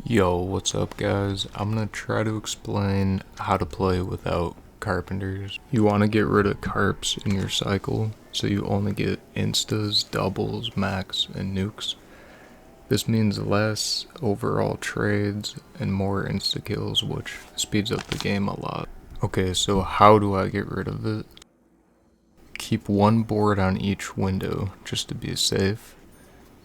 Yo, what's up guys? I'm gonna try to explain how to play without carpenters. You want to get rid of carps in your cycle, so you only get instas, doubles, max, and nukes. This means less overall trades and more insta kills, which speeds up the game a lot. Okay, so how do I get rid of it? Keep one board on each window, just to be safe.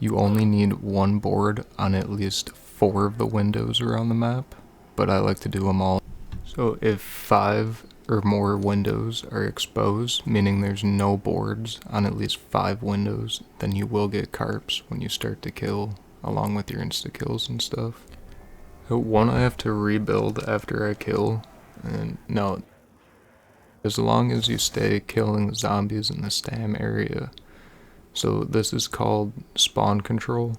You only need one board on at least 4 of the windows around the map, but I like to do them all. So if 5 or more windows are exposed, meaning there's no boards on at least 5 windows, then you will get carps when you start to kill, along with your insta kills and stuff. So one I have to rebuild after I kill, and no, as long as you stay killing zombies in the stam area. So this is called spawn control.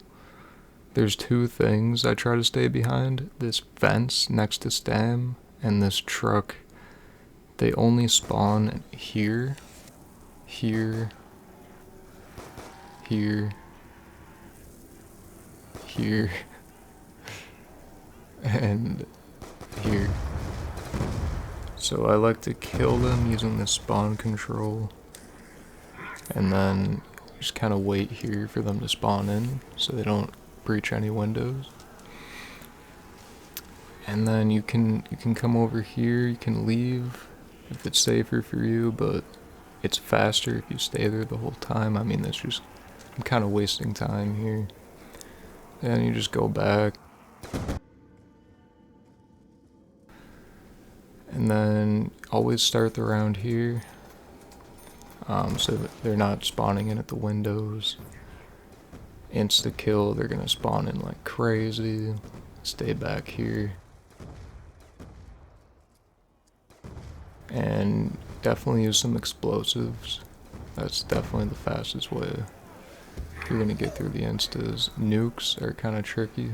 There's 2 things I try to stay behind: this fence next to stam and this truck. They only spawn here, here, here, here, and here. So I like to kill them using the spawn control, and then just kind of wait here for them to spawn in so they don't breach any windows. And then you can come over here, you can leave if it's safer for you, but it's faster if you stay there the whole time. I mean, that's just, I'm kind of wasting time here. And you just go back. And then always start the round here, so that they're not spawning in at the windows. Insta kill, they're gonna spawn in like crazy. Stay back here. And definitely use some explosives. That's definitely the fastest way if you're gonna get through the instas. Nukes are kind of tricky.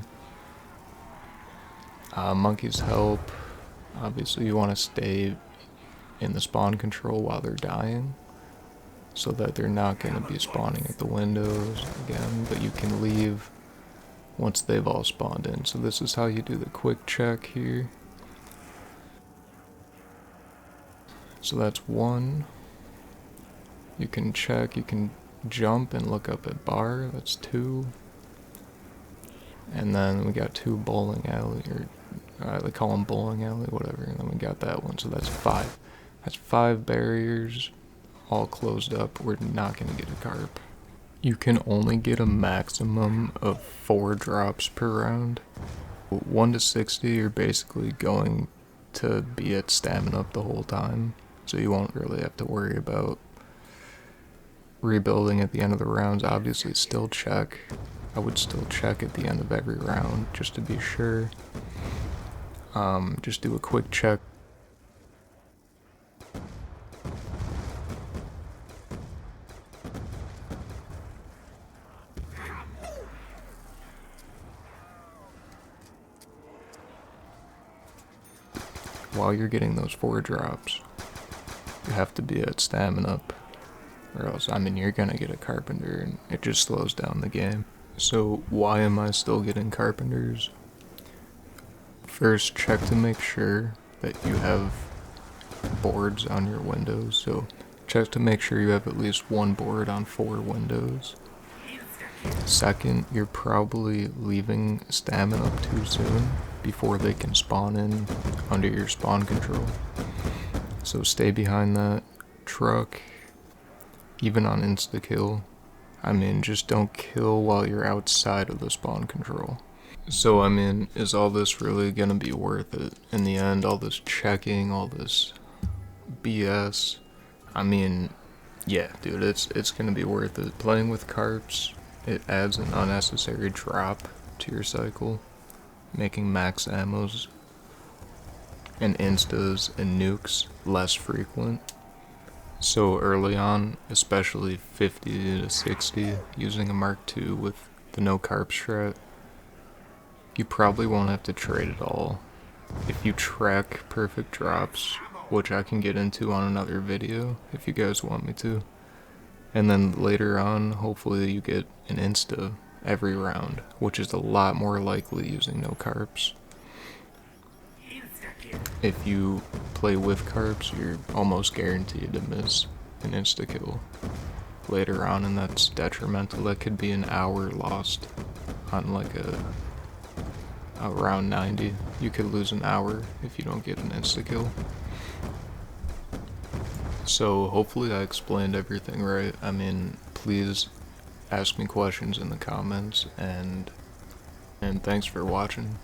Monkeys help. Obviously you want to stay in the spawn control while they're dying, so that they're not going to be spawning at the windows again, but you can leave once they've all spawned in. So this is how you do the quick check here. So that's 1. You can check, you can jump and look up at bar, that's 2. And then we got 2 bowling alley, or they call them bowling alley, whatever, and then we got that one, so that's 5. That's 5 barriers, all closed up. We're not going to get a carp. You can only get a maximum of 4 drops per round. 1 to 60, you're basically going to be at stamina up the whole time, so you won't really have to worry about rebuilding at the end of the rounds. Obviously still check. I would still check at the end of every round just to be sure. Just do a quick check. While you're getting those 4 drops, you have to be at stamina up, or else, I mean, you're gonna get a carpenter and it just slows down the game. So why am I still getting carpenters? First, check to make sure that you have boards on your windows. So check to make sure you have at least 1 board on 4 windows. Second, you're probably leaving stamina up too soon before they can spawn in under your spawn control. So stay behind that truck, even on insta kill. I mean, just don't kill while you're outside of the spawn control. So I mean, is all this really gonna be worth it in the end? All this checking, all this BS? I mean, yeah, dude, it's gonna be worth it. Playing with carps, it adds an unnecessary drop to your cycle, making max ammos and instas and nukes less frequent. So early on, especially 50 to 60, using a Mark II with the no carp strat, you probably won't have to trade at all. If you track perfect drops, which I can get into on another video if you guys want me to, and then later on, hopefully you get an insta every round, which is a lot more likely using no carps. If you play with carps, you're almost guaranteed to miss an insta-kill later on, and that's detrimental. That could be an hour lost on like a round 90. You could lose an hour if you don't get an insta-kill. So hopefully I explained everything right. I mean, please ask me questions in the comments, and thanks for watching.